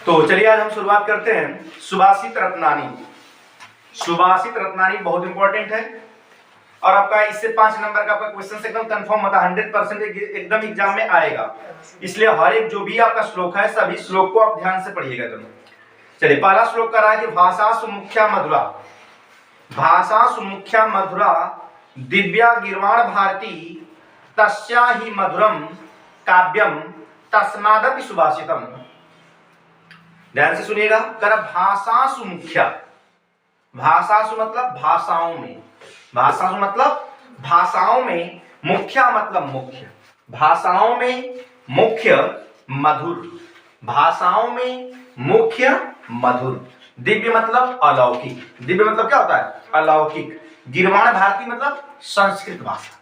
तो चलिए आज हम शुरुआत करते हैं सुभाषित रत्नानी। सुभाषित रत्नानी बहुत इंपॉर्टेंट है और आपका इससे 5 नंबर का आपका क्वेश्चन एकदम कंफर्म होता है, 100% एकदम एग्जाम में आएगा। इसलिए हर एक जो भी आपका श्लोक है सभी श्लोक को आप ध्यान से पढ़िएगा दोनों। चलिए पहला श्लोक कर रहा है कि भाषा सुमुख्या मधुरा, भाषा सुमुख्या मधुरा दिव्या गिर्वाण भारती तस्या ही मधुरम काव्यम तस्मादपि सुभाषितम। ध्यान से सुनिएगा। कर भाषा सुमुख्या, भाषा सु मतलब भाषाओं में, भाषा सु मतलब भाषाओं में, मुख्या मतलब मुख्य, भाषाओं में मुख्य मधुर, भाषाओं में मुख्य मधुर। दिव्य मतलब अलौकिक, दिव्य मतलब क्या होता है? अलौकिक। गिर्वाण भारती मतलब संस्कृत भाषा,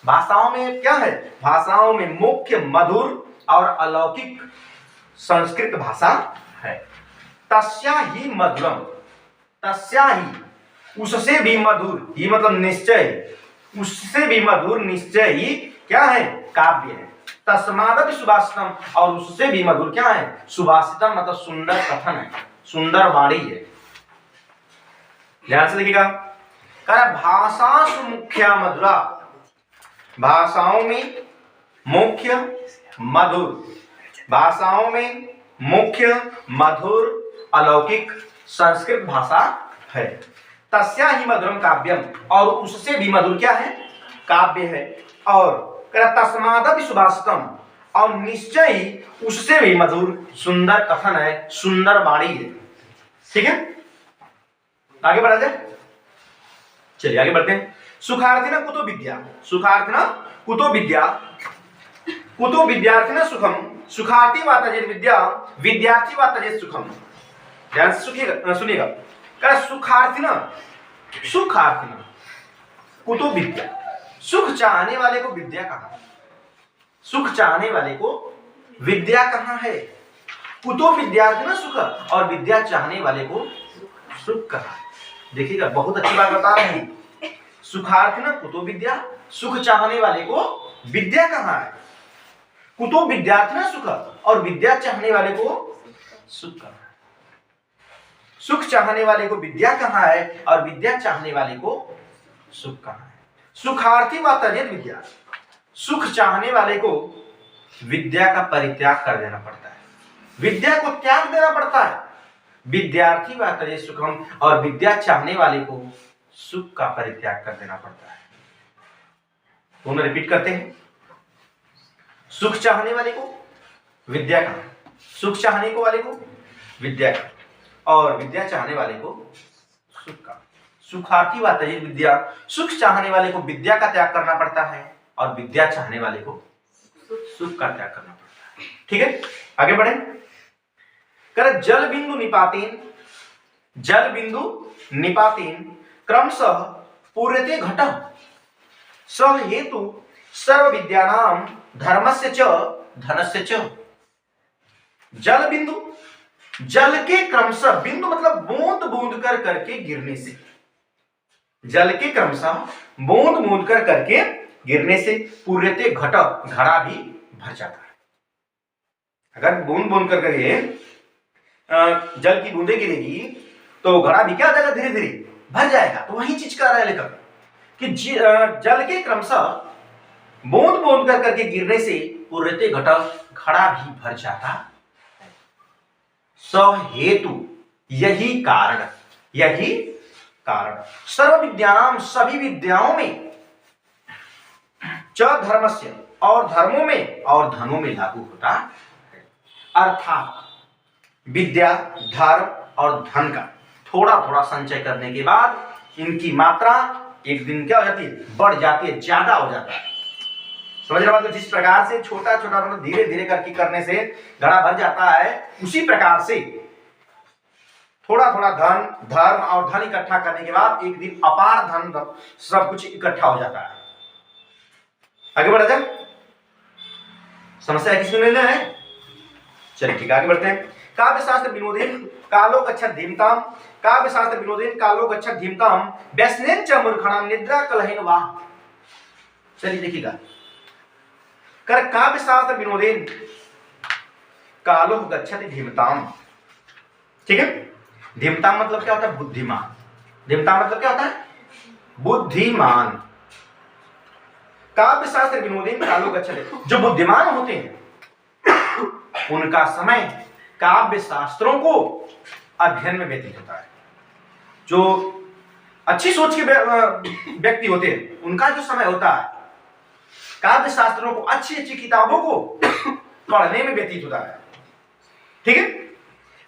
भाषाओं में क्या है? भाषाओं में मुख्य मधुर और अलौकिक संस्कृत भाषा है। तस्या ही मधुरम, तस्या ही उससे भी मधुर, ये मतलब निश्चय, उससे भी मधुर निश्चय ही क्या है? काव्य है। तस्मादपि सुभाषितम, और उससे भी मधुर क्या है? सुभाषितम मतलब सुंदर कथन है, सुंदर वाणी है। ध्यान से देखिएगा। कर भाषा सुमुख्या मधुरा, भाषाओं में मुख्य मधुर, भाषाओं में मुख्य मधुर अलौकिक संस्कृत भाषा है। तस्या ही मधुरम काव्यम, और उससे भी मधुर क्या है? काव्य है। और तस्मादपि सुभाषितम, और निश्चय ही उससे भी मधुर सुंदर कथन है, सुंदर वाणी है। ठीक है, आगे बढ़ा जाए। चलिए आगे बढ़ते हैं। सुखार्थिना कुतो विद्या, सुखार्थिना कुतो विद्या, कुतो विद्यार्थिना सुखम, सुखार्थी वा तजेत विद्या, विद्यार्थी वा तजेत सुखम। ध्यान से सुनिएगा। कर सुखार्थिना, सुखार्थिना कुतो विद्या, सुख चाहने वाले को विद्या कहाँ है? सुख चाहने वाले को विद्या कहाँ है? कुतो विद्यार्थिना सुख, और विद्या चाहने वाले को सुख कहाँ है? देखिएगा, बहुत अच्छी बात बता रहे हैं। सुखार्थिना कुतो विद्या, सुख चाहने वाले को विद्या कहाँ है? कुतो विद्यार्थिना सुख, और विद्या चाहने वाले को सुख कहाँ है? सुख चाहने वाले को विद्या कहाँ है और विद्या चाहने वाले को सुख कहाँ है? सुखार्थी व तजेत विद्या, सुख चाहने वाले को विद्या का परित्याग कर देना पड़ता है, विद्या को त्याग देना पड़ता है। विद्यार्थी व तजेत सुखम, और विद्या चाहने वाले को सुख का परित्याग कर देना पड़ता है। दोनों रिपीट करते हैं। सुख चाहने वाले को विद्या का, सुख चाहने को वाले को विद्या का, और विद्या चाहने वाले को सुख का। सुखार्थी व तजेत विद्या, सुख चाहने वाले को विद्या का त्याग करना पड़ता है और विद्या चाहने वाले को सुख का त्याग करना पड़ता है। ठीक है, आगे बढ़े। कर जल बिंदु निपातेन, जल बिंदु निपातेन क्रमशः पूर्यते घटः, स हेतु सर्व विद्यानां धर्मस्य च धनस्य च। जल बिंदु, जल के क्रमशः, बिंदु मतलब बूंद बूंद कर करके गिरने से, जल के क्रमशः बूंद बूंद कर करके गिरने से पूर्यते घट, घड़ा भी भर जाता है। अगर बूंद बूंद कर करके जल की बूंदे गिरेगी तो घड़ा भी क्या हो जाएगा? धीरे धीरे भर जाएगा। तो वही चीज कर रहा है लेखक कि जल के क्रमशः बूंद बूंद कर करके गिरने से पूर्यते घट, घड़ा भी भर जाता है। स हेतु, यही कारण, यही कारण सर्व विद्यानाम, सभी विद्याओं में, च धर्मस्य, और धर्मों में और धनों में लागू होता है। अर्थात विद्या, धर्म और धन का थोड़ा थोड़ा संचय करने के बाद इनकी मात्रा एक दिन क्या हो जाती है? बढ़ जाती है, ज्यादा हो जाता है। समझ रहे हो? जिस प्रकार से छोटा छोटा मतलब धीरे धीरे करके करने से घड़ा भर जाता है, उसी प्रकार से थोड़ा थोड़ा धन, धर्म और धन इकट्ठा करने के बाद एक दिन अपार धन सब कुछ इकट्ठा हो जाता है। आगे बढ़ा जाए। समस्या किसमें लेना है? चलिए ठीक है, आगे बढ़ते हैं। काव्य शास्त्र विनोदेन कालो गच्छत् धीमताम, काव्य शास्त्र विनोदेन कालो गच्छत् धीमताम व्यसनेन च मूर्खणाम निद्रा कलहेन वाह। चलिए देखिएगा। कर काव्य शास्त्र विनोदेन, कालो गच्छति धीमताम। ठीक है, धीमताम मतलब क्या होता है? बुद्धिमान। धीमताम मतलब क्या होता है? बुद्धिमान। काव्य शास्त्र विनोदेन कालो गच्छति, जो बुद्धिमान होते हैं उनका समय काव्य शास्त्रों को अध्ययन में व्यतीत होता है। जो अच्छी सोच के व्यक्ति होते हैं उनका जो समय होता है काव्य शास्त्रों को, अच्छी अच्छी किताबों को पढ़ने में व्यतीत होता है। ठीक है,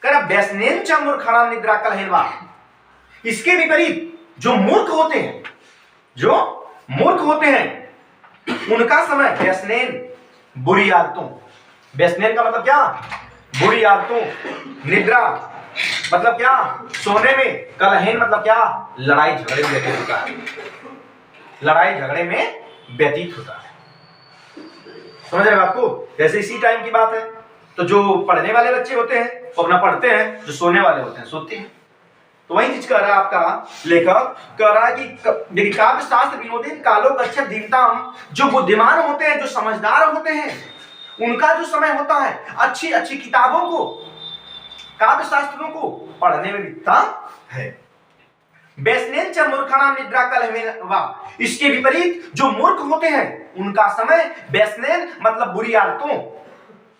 कह व्यसनेन च मूर्खाणाम निद्रा कलहेनवा। इसके विपरीत जो मूर्ख होते हैं, जो मूर्ख होते हैं उनका समय व्यसनेन, बुरी आदतों। व्यसनेन का मतलब क्या? बुरी आदतों। निद्रा मतलब क्या? सोने में। कलहेन मतलब क्या? लड़ाई झगड़े में व्यतीत होता है। लड़ाई झगड़े में व्यतीत होता है। समझ रहे हो आपको? जैसे इसी टाइम की बात है तो जो पढ़ने वाले बच्चे होते हैं वो अपना पढ़ते हैं, जो सोने वाले होते हैं सोते हैं। तो वही चीज कह रहा है आपका लेखक, कह रहा है कि देखिए काव्य शास्त्र विनोदेन कालो गच्छति धीमताम, जो बुद्धिमान होते हैं, जो समझदार होते हैं उनका जो समय होता है अच्छी अच्छी किताबों को, काव्य शास्त्रों को पढ़ने में बीतता है। व्यसनेन च मूर्खाणाम निद्रा कलहेनवा। इसके विपरीत जो मूर्ख होते हैं उनका समय व्यसनेन मतलब बुरी आदतों,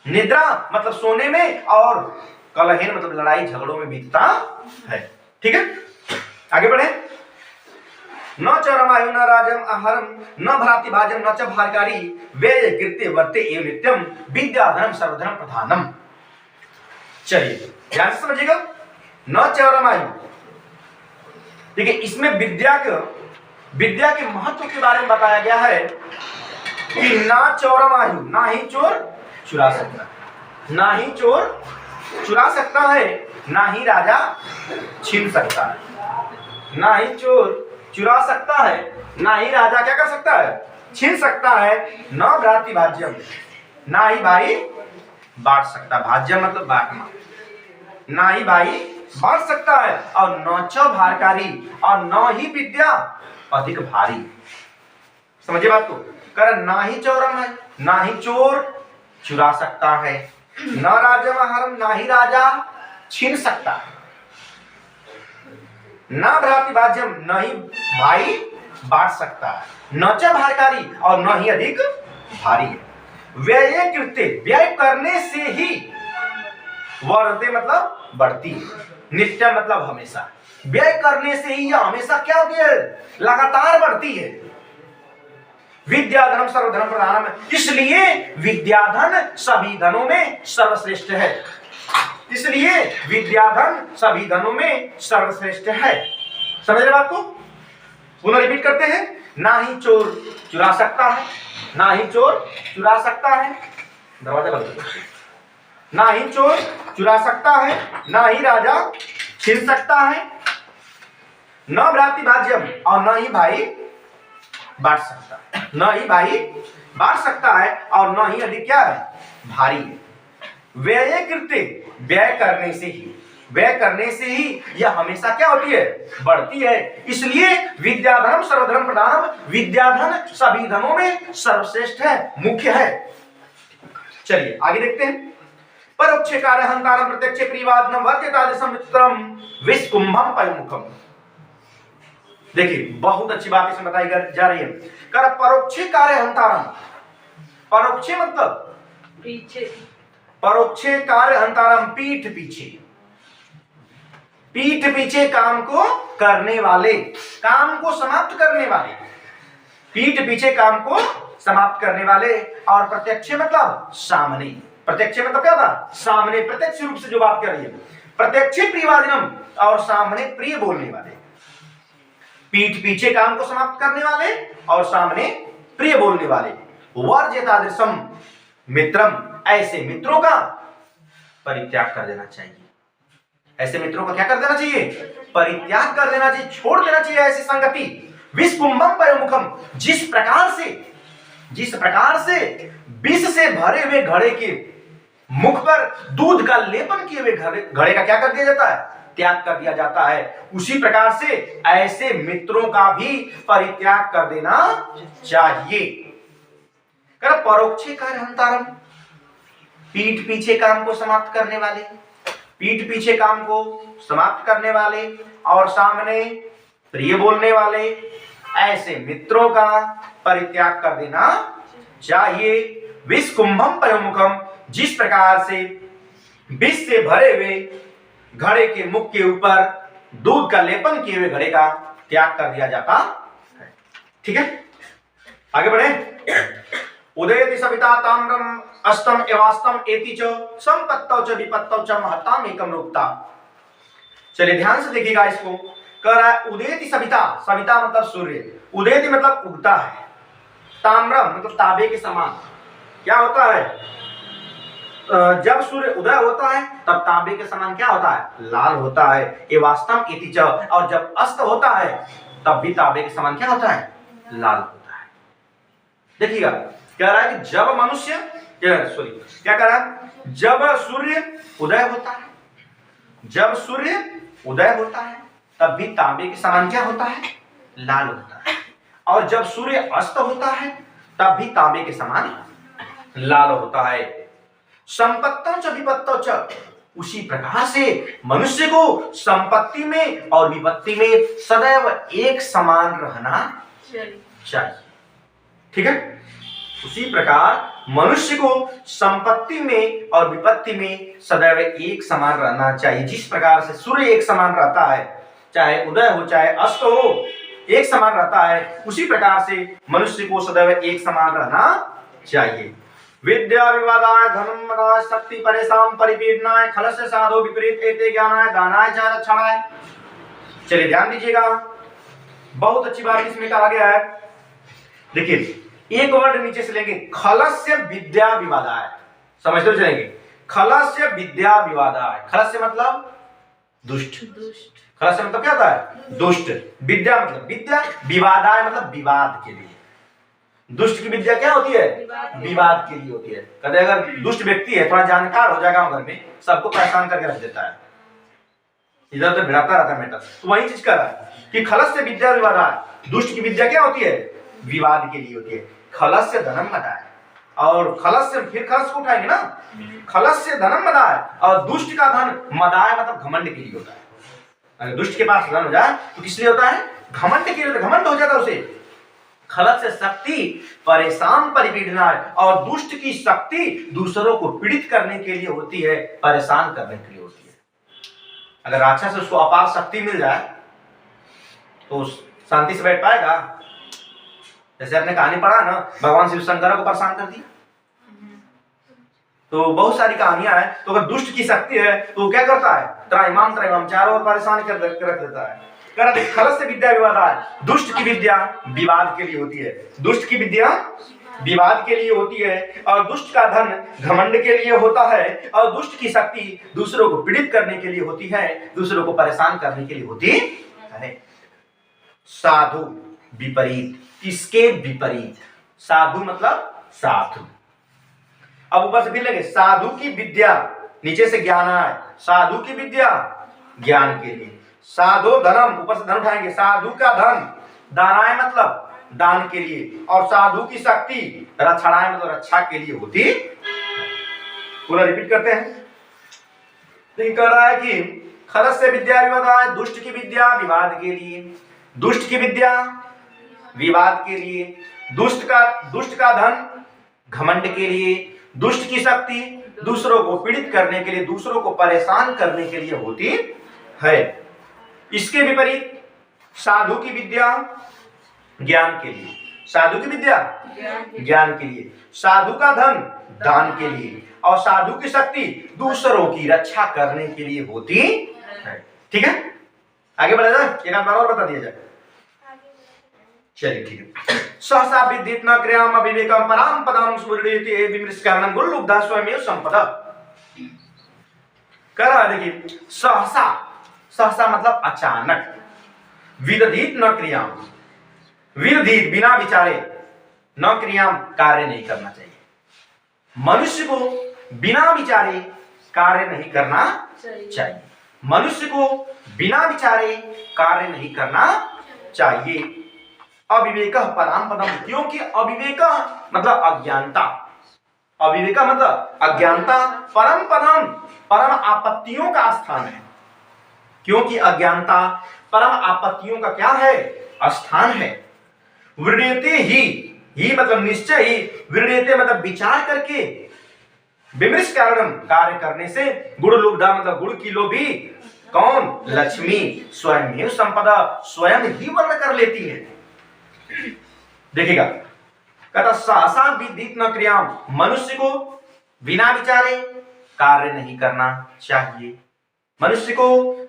निद्रा मतलब सोने में, और कलहेन मतलब लड़ाई झगड़ों में बीतता है। ठीक है, आगे बढ़े। न च रमायो न राजम आहारम न भ्राति भाजम न च भारकारी व्यय कृत्य वर्ते एव नित्यम विद्या धर्म सर्वधर्म प्रधानम। चलिए ध्यान से समझिएगा। न च रमायो, देखिए इसमें विद्या के महत्व के बारे में बताया गया है कि ना चौरमायु, ना ही चोर चुरा सकता है, ना ही चोर चुरा सकता है, ना ही राजा छीन सकता है। ना ही चोर चुरा सकता है, ना ही राजा क्या कर सकता है? छीन सकता है। न भ्राति भाज्यम, ना ही भाई बांट सकता। भाज्यम मतलब बांटना। ना ही भाई बांट सकता है, और न च भारकारी, और न ही विद्या अधिक भारी। समझिए बात को। कर ना ही चोरम है, ना ही चोर चुरा सकता है, न राजम आहारम, ना ही राजा छीन सकता है, न भ्राति भाज्यम, न ही भाई बांट सकता है, न च भारकारी, और न ही अधिक भारी है। व्यय कृत्य, व्यय करने से ही वर्धते मतलब बढ़ती है, नित्य मतलब हमेशा। व्यय करने से ही यह हमेशा क्या होती है? लगातार बढ़ती है। विद्या धर्म सर्वधर्म प्रधानम, इसलिए विद्याधन सभी धनों में सर्वश्रेष्ठ है। इसलिए विद्याधन सभी धनों में सर्वश्रेष्ठ है। समझ रहे बात को? पुनः रिपीट करते हैं। ना ही चोर चुरा सकता है, ना ही चोर चुरा सकता है, दरवाजा बंद करो। ना ही चोर चुरा सकता है, ना ही राजा छीन सकता है, न भ्राति भाज्यम, और न ही भाई बांट सकता है। न ही भाई बांट सकता है, और न ही अधिक क्या है? भारी है। व्यय कृत्य, व्यय करने से ही, व्यय करने से ही यह हमेशा क्या होती है? बढ़ती है। इसलिए विद्याधर्म सर्वधर्म प्रधानम, विद्याधन सभी धनों में सर्वश्रेष्ठ है, मुख्य है। चलिए आगे देखते हैं। परोक्षे कार्य हंतारम प्रत्यक्षे प्रियवादनम वर्जयतादिशं मित्रम विस्कुंभम पयोमुखम। देखिए बहुत अच्छी बात इसमें बताई जा रही है। कर परोक्षे कार्य हंतारम, परोक्षे मतलब पीछे, परोक्षे कार्य हंतारम पीठ पीछे, पीठ पीछे काम को करने वाले, काम को समाप्त करने वाले, पीठ पीछे काम को समाप्त करने वाले। और प्रत्यक्ष मतलब सामने, प्रत्यक्ष मतलब क्या था? सामने, प्रत्यक्ष रूप से जो बात कर रही है। प्रत्यक्ष प्रियवादिनम, और सामने प्रिय बोलने वाले। पीठ पीछे काम को समाप्त करने वाले और सामने प्रिय बोलने वाले। वर्जयतादृशम मित्रम, ऐसे मित्रों का परित्याग कर देना चाहिए। ऐसे मित्रों का क्या कर देना चाहिए? परित्याग कर देना चाहिए, छोड़ देना चाहिए ऐसी संगति। विस्कुंभम पयोमुखम, जिस प्रकार से विष से भरे हुए घड़े के मुख पर दूध का लेपन किए हुए घड़े का क्या कर दिया जाता है? त्याग कर दिया जाता है। उसी प्रकार से ऐसे मित्रों का भी परित्याग कर देना चाहिए। कर परोक्षे कार्य हंतारम, पीठ पीछे काम को समाप्त करने वाले, पीठ पीछे काम को समाप्त करने वाले और सामने प्रिय बोलने वाले, ऐसे मित्रों का परित्याग कर देना चाहिए। विष कुंभम पयोमुखम, जिस प्रकार से विष से भरे हुए घड़े के मुख के ऊपर दूध का लेपन किए हुए घड़े का त्याग कर दिया जाता है। ठीक है, आगे बढ़े। उदयति सविता ताम्रम अष्टम एवास्तम एति च संपत्तौ च विपत्तौ च महताम एकम रूपता। चलिए ध्यान से देखिएगा इसको। कह रहा है उदयति सविता, सविता मतलब सूर्य, उदयति मतलब उगता है, ताम्रम मतलब तांबे के समान। क्या होता है, जब सूर्य उदय होता है तब तांबे के समान क्या होता है, लाल होता है। एवास्तम इति च, और जब अस्त होता है तब भी तांबे के समान क्या होता है, लाल होता है। देखिएगा कह रहा है कि जब मनुष्य क्या कह रहा है, जब सूर्य उदय होता है, जब सूर्य उदय होता है तब भी तांबे के समान क्या होता है, लाल होता है, और जब सूर्य अस्त होता है तब भी तांबे के समान लाल होता है। संपत्तौ च विपत्तौ च, उसी प्रकार से मनुष्य को संपत्ति में और विपत्ति में सदैव एक समान रहना चाहिए। ठीक है, उसी प्रकार मनुष्य को संपत्ति में और विपत्ति में सदैव एक समान रहना चाहिए। जिस प्रकार से सूर्य एक समान रहता है, चाहे उदय हो चाहे अस्त हो, एक समान रहता है, उसी प्रकार से मनुष्य को सदैव एक समान रहना चाहिए। विद्या विवादाय धर्म मदाय शक्ति परेशान परिपीडनाय खलस्य साधो विपरीत एते ज्ञानाय दानाय च रक्षणाय। चलिए ध्यान दीजिएगा, बहुत अच्छी बात इसमें कहा गया है। देखिए एक वर्ड नीचे से लेंगे, खलस्य विद्या विवादाय, समझते हुए चलेंगे। खलस्य विद्या विवादाय, खलस्य मतलब दुष्ट, खलस्य मतलब क्या होता है, दुष्ट। विद्या मतलब विद्या, विवादाय मतलब विवाद के लिए। दुष्ट की विद्या क्या होती है, विवाद के लिए होती है। कहते अगर दुष्ट व्यक्ति है, थोड़ा जानकार हो जाएगा घर में, सबको परेशान करके रख देता है, इधर उधर भिड़ाता रहता है मेटर। तो वही चीज कर रहा है कि खलस्य विद्या विवादाय, दुष्ट की विद्या क्या होती है, विवाद के लिए होती है। खलस्य धनम मदाय, और खलस्य फिर खलस्य को उठाएंगे ना, खलस्य धनम मदाय, और दुष्ट का धन मदाय मतलब घमंड के लिए होता है। अगर दुष्ट के पास धन हो जाए तो किस लिए होता है, घमंड के लिए, घमंड हो जाता है उसे। खलस्य शक्ति परेशान परिपीडनाय, और दुष्ट की शक्ति दूसरों को पीड़ित करने के लिए होती है, परेशान करने के लिए होती है। अगर राक्षस से उसको अपार शक्ति मिल जाए तो शांति से बैठ पाएगा। जैसे आपने कहानी पढ़ा ना, भगवान शिव शंकर को परेशान कर दिया, तो बहुत सारी कहानियां हैं। तो अगर दुष्ट की शक्ति है तो क्या करता है, त्राइमाम चारों ओर परेशान कर रख देता है। खलस्य विद्या विवादाय, दुष्ट की विद्या विवाद के लिए होती है, दुष्ट की विद्या विवाद के लिए होती है, और दुष्ट का धन घमंड के लिए होता है, और दुष्ट की शक्ति दूसरों को पीड़ित करने के लिए होती है, दूसरों को परेशान करने के लिए होती है। साधु विपरीत, इसके विपरीत, साधु मतलब साधु। अब ऊपर से फिर लेंगे, साधु की विद्या, नीचे से ज्ञान है, साधु की विद्या ज्ञान के लिए। साधु धनम, ऊपर से धन उठाएंगे, साधु का धन दानाय मतलब दान के लिए, और साधु की शक्ति रक्षणाय मतलब रक्षा के लिए होती। पूरा रिपीट करते हैं। तो कह रहा है कि खलस्य विद्या विवादाय, दुष्ट की विद्या विवाद के लिए, दुष्ट की विद्या विवाद के लिए, दुष्ट का धन घमंड के लिए, दुष्ट की शक्ति दूसरों को पीड़ित करने के लिए, दूसरों को परेशान करने के लिए होती है। इसके विपरीत साधु की विद्या ज्ञान के लिए, साधु की विद्या ज्ञान के लिए, साधु का धन दान के लिए, और साधु की शक्ति दूसरों की रक्षा करने के लिए होती है। ठीक है, आगे बढ़ा जाए, एक बार और बता दिया जाए। चलिए ठीक है। सहसा विद्युत न क्रियाम अविवेकम पराम पदम सुवृणीति विमृष्कारणं गुरुलुब्धा स्वयमेव संपदा। कह रहा है देखिए, सहसा, सहसा मतलब अचानक, विदधीत न क्रियाम, विदधीत बिना विचारे, न क्रियाम कार्य नहीं करना चाहिए। मनुष्य को बिना विचारे कार्य नहीं करना चाहिए, मनुष्य को बिना विचारे कार्य नहीं करना चाहिए। अविवेक पराम पदम, क्योंकि अविवेक मतलब अज्ञानता, अविवेका मतलब अज्ञानता, परम पदम परम आपत्तियों का स्थान है, क्योंकि अज्ञानता परम आपत्तियों का क्या है? स्थान है। विरण्यते ही मतलब निश्चय ही, विरण्यते मतलब विचार करके, विमृश कारणम कार्य करने से, गुण लुब्धा मतलब गुण की लोभी, कौन? लक्ष्मी स्वयं ही संपदा, स्वयं ही वर्ण कर लेती है। देखिएगा, कहता सहसा विदित न क्रिया, मनुष्य को बिना विचारे कार्य नहीं करना चाहिए, मनुष्य को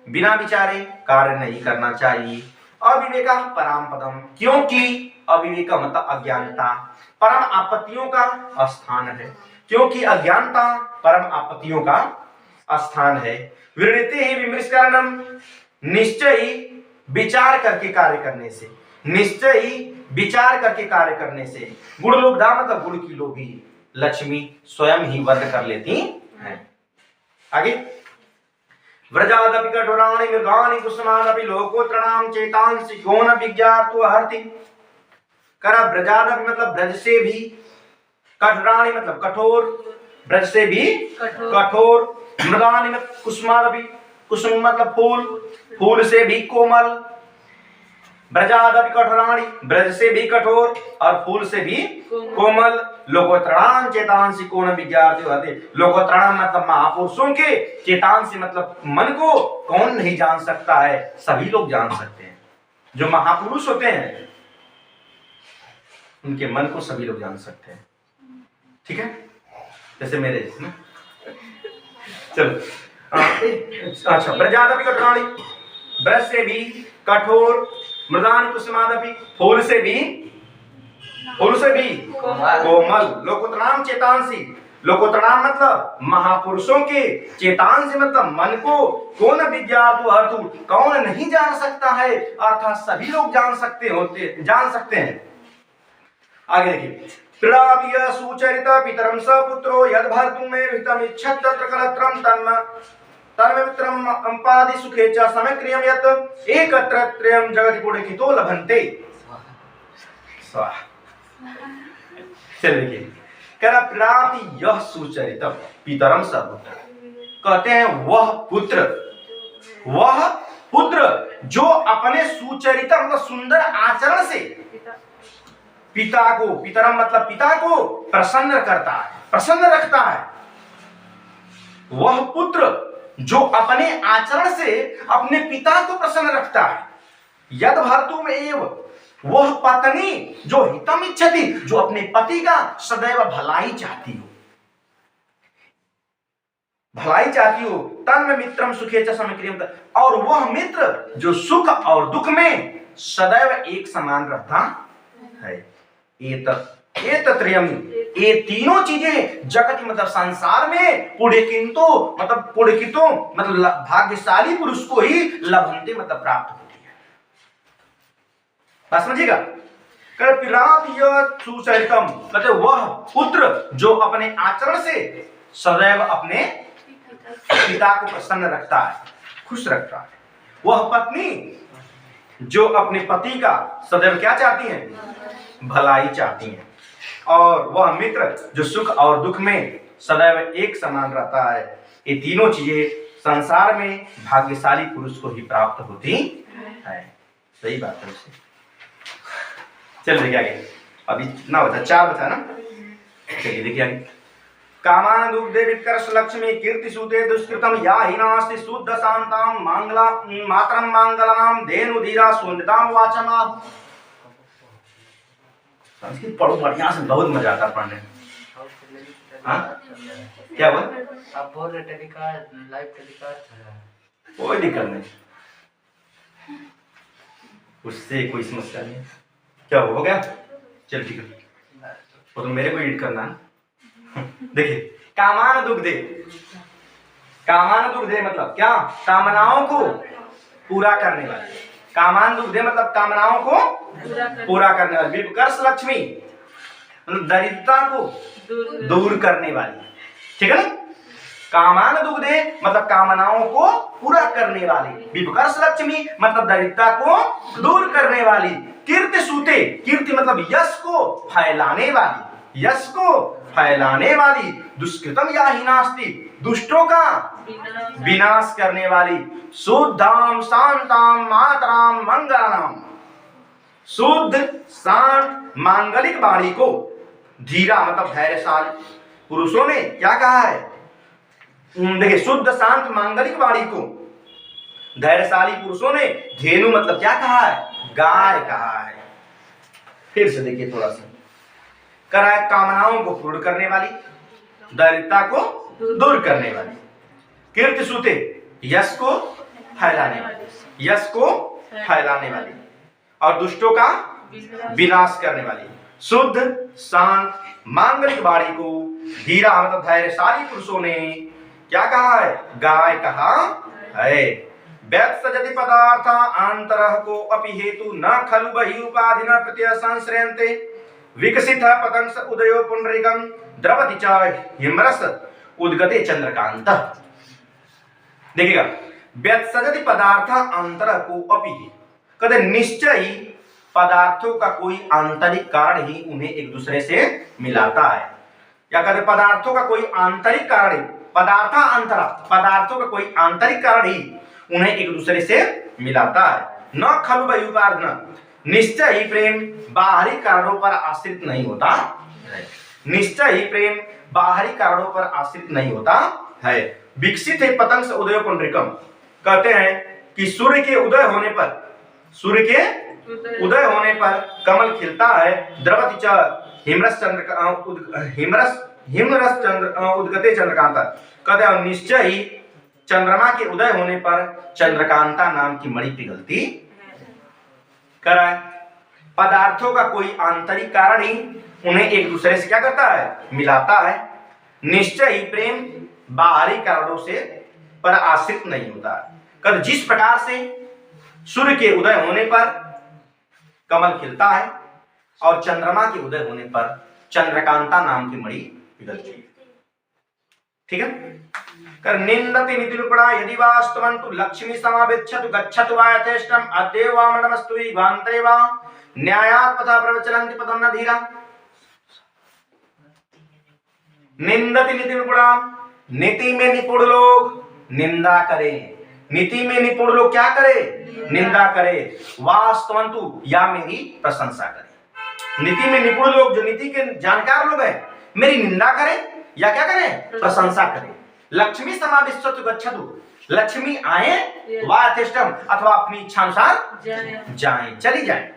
बिना विचारे कार्य नहीं करना चाहिए। अविवेका परम पदम, क्योंकि अविवेका मतलब अज्ञानता परम आपत्तियों का स्थान है, क्योंकि अज्ञानता परम आपत्तियों का स्थान है। विरण्यते ही विमृश कारणम, निश्चय ही विचार करके कार्य करने से, निश्चय ही विचार करके कार्य करने से, गुण लुब्धा मतलब गुण की लोभी, लक्ष्मी स्वयं ही वर्ण कर लेती है। आगे, व्रजादपि कठोराणि मृगानि कुसुमादपि लोकोत्तराणां चेतांसि को न विज्ञातो हर्ति। करा व्रजादपि मतलब ब्रज से भी, कठोराणि मतलब कठोर, ब्रज से भी कठोर, मृगानि मतलब कुसुमादपि, कुसुम मतलब फूल, फूल से भी कोमल, ब्रजादपि कठोराणि ब्रज से भी कठोर और फूल से भी कोमल, लोकोत्तराणां चेतांसि को न विज्ञातो हर्ति। लोकोत्तराणां मतलब महापुरुषों के, चेतांसि मतलब मन को कौन नहीं जान सकता है? सभी लोग जान सकते हैं। जो महापुरुष होते हैं उनके मन को सभी लोग जान सकते हैं, ठीक है? जैसे मेरे इसमें चलो, अच्छा, ब्रजादपि कठोराणि ब्रज से भी कठोर, मृदानि कुसुमादपि फूल से भी कोमल, लोकोत्तराणां चेतांसि, लोकोत्तराणां मतलब महापुरुषों के, चेतांसि मतलब मन को, कौन विज्ञातो हर्तु कौन नहीं जान सकता है, अर्थात सभी लोग जान सकते हैं। आगे देखिए, प्रियाप्य सुचरित पितरम स पुत्रो यद भर्तुमे हितमिच्छत् तत्र कलत्रम तन्ममित्रम अंपादि सुखे च समक्रियम यत् एकत्र त्रयम् जगति पुण्यकितो लभन्ते। स्वाहा। चलिए देखिए, कह रहा प्रियाप्य यह सुचरित पितरम स पुत्र, कहते हैं वह पुत्र जो अपने सुचरित मतलब सुंदर आचरण से पिता को, पितरम मतलब पिता को प्रसन्न करता है, प्रसन्न रखता है। वह पुत्र जो अपने आचरण से अपने पिता को प्रसन्न रखता है। यद भर्तुम एव, वह पत्नी जो हितम इच्छति, जो अपने पति का सदैव भलाई चाहती हो, भलाई चाहती हो, तन्म मित्रम सुखे च समक्रियम, और वह मित्र जो सुख और दुख में सदैव एक समान रहता है। ये तीनों चीजें जगत मतलब संसार में पुण्यकिंतो मतलब भाग्यशाली पुरुष को ही लभन्ते मतलब प्राप्त होती है। बात समझिएगा, सुचरितम मतलब वह पुत्र जो अपने आचरण से सदैव अपने पिता को प्रसन्न रखता है, खुश रखता है। वह पत्नी जो अपने पति का सदैव क्या चाहती है? भलाई चाहती हैं। और वह मित्र जो सुख और दुख में सदैव एक समान रहता है। ये तीनों चीजें संसार में भाग्यशाली पुरुष को ही प्राप्त होती है। सही बात है। चलिए देखिए आगे, अभी कितना बचा? 4 बचा ना। चलिए देखिए आगे, कामान दुग्धे वित्कर्ष लक्ष्मी कीर्ति सूते दुष्कृतम या ही नास्ति शुद्ध शांताम मांगला मातरम मांगलानाम धेनु धीरा सुंदताम वाचमा। संस्कृत पढ़ो बढ़िया से, बहुत मजा आता पढ़ने में। हाँ क्या हुआ? आप बोल रहे टेलीकास्ट, लाइव टेलीकास्ट है, कोई दिक्कत नहीं, उससे कोई समस्या नहीं। क्या हो गया? चल ठीक है, वो तो मेरे को एडिट करना है। देखिए, कामान दुग्धे, कामान दुग्धे मतलब क्या? कामनाओं को पूरा करने वाले। कामान दुग्धे मतलब कामनाओं को पूरा करने वाली। विपकर्ष लक्ष्मी मतलब दरिद्रता को दूर करने वाली, ठीक है ना? कामान दुग्धे मतलब कामनाओं को पूरा करने वाली। विपकर्ष लक्ष्मी मतलब दरिद्रता को दूर करने वाली। कीर्ति सूते, कीर्ति मतलब यश को फैलाने वाली, यश को फैलाने वाली, दुष्कृतम या हीनास्ति, दुष्टों का विनाश करने वाली, शुद्धाम शांताम मातराम मंगलाम, शुद्ध शांत मांगलिक वाणी को धीरा मतलब धैर्यशाली पुरुषों ने क्या कहा है? देखिए, शुद्ध शांत मांगलिक वाणी को धैर्यशाली पुरुषों ने धेनु मतलब क्या कहा है? गाय कहा है। फिर से देखिए थोड़ा सा, करा है कामनाओं को पूर्ण करने वाली, दरिद्रता को दूर करने वाली, कीर्ति सूते यश को फैलाने वाली, यश को फैलाने वाली, और दुष्टों का विनाश करने वाली, शुद्ध शांत मांगलिक वाणी को धीरा मतलब धैर्यशाली पुरुषों ने क्या कहा है? गाय कहा है। व्यत्सजति पदार्थ आंतरः को अपि हेतु न खलु बहि उपाधिना प्रत्यय संश्रयन्ते, विकसितः पतंस उदयो पुंडरीकं द्रवति च हिमरस उद्गते चंद्रकांतः। देखिएगा, व्यत्सजति पदार्थ आंतरः को अपि, कदे निश्चय ही पदार्थों का कोई आंतरिक कारण ही उन्हें एक दूसरे से मिलाता है, या कदे पदार्थों का कोई आंतरिक कारण, पदार्थ अंतरा, पदार्थों का कोई आंतरिक कारण ही उन्हें एक दूसरे से मिलाता है। न खलु बयुपार्जन, निश्चय ही प्रेम बाहरी कारणों पर आश्रित नहीं होता है, निश्चय ही प्रेम बाहरी कारणों पर आश्रित नहीं होता है। विकसित है पतंग से उदय पुंडरीकम, कहते हैं कि सूर्य के उदय होने पर, सूर्य के उदय होने पर कमल खिलता है। द्रवति च हिमरस चंद्र हिमरस चंद्र उद्गते चंद्रकांता, कहते हैं निश्चय ही चंद्रमा के उदय होने पर चंद्रकांता नाम की मणि पिघलती कराए। पदार्थों का कोई आंतरिक कारण ही उन्हें एक दूसरे से क्या करता है? मिलाता है। निश्चय ही प्रेम बाहरी कारणों से पर आश्रित नहीं होता। कर जिस प्रकार से सूर्य के उदय होने पर कमल खिलता है और चंद्रमा के उदय होने पर चंद्रकांता नाम की मणि पिघलती है। ठीक है। कर निंदति नितिरूपणा यदि वास्तवन्तु लक्ष्मी समावेच्छतु गच्छतु वा यथेष्टम अद्यैव वा मणमस्तु भान्ते वा न्यायात् पथा प्रवचलन्ति पदं न धीरा। निंदति नितिरूपणा, नीति में निपुण लोग निंदा करें, नीति में निपुण लोग क्या करें? निंदा करें। वास्तवन्तु या मेरी प्रशंसा करें। नीति में निपुण लोग, जो नीति के जानकार लोग हैं, मेरी निंदा करें या क्या करें? प्रशंसा करें। लक्ष्मी समाविष्टतु गच्छतु, लक्ष्मी आए वातिष्ठम अथवा अपनी इच्छा अनुसार जाएं, चली जाएं।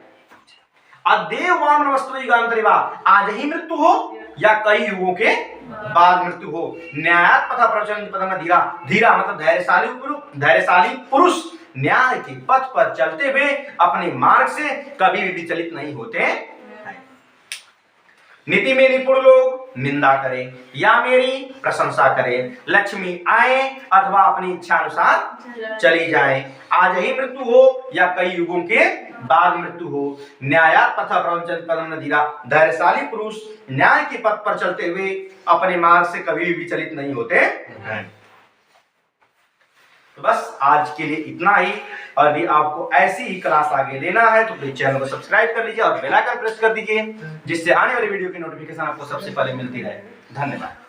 अद्यैव वा मणमस्तु युगान्तरेवा, आज ही मृत्यु हो या कई युगों के बाद मृत्यु हो। न्यायात् पथा प्रवचलन्ति पदं न धीरा, धीरा मतलब धैर्यशाली पुरुष न्याय के पथ पर चलते हुए अपने मार्ग से कभी भी विचलित नहीं होते। नीति में निपुण लोग निंदा करें या मेरी प्रशंसा करें। लक्ष्मी आए अथवा अपनी इच्छा अनुसार चली जाए। आज ही मृत्यु हो या कई युगों के बाद मृत्यु हो। न्यायात् पथा प्रवचलन्ति पदं न धीरा, धैर्यशाली पुरुष न्याय के पथ पर चलते हुए अपने मार्ग से कभी भी विचलित नहीं होते हैं। तो बस आज के लिए इतना ही। और यदि आपको ऐसी ही क्लास आगे लेना है तो प्लीज चैनल को सब्सक्राइब कर लीजिए और बेल आइकन प्रेस कर दीजिए, जिससे आने वाली वीडियो की नोटिफिकेशन आपको सबसे पहले मिलती रहे। धन्यवाद।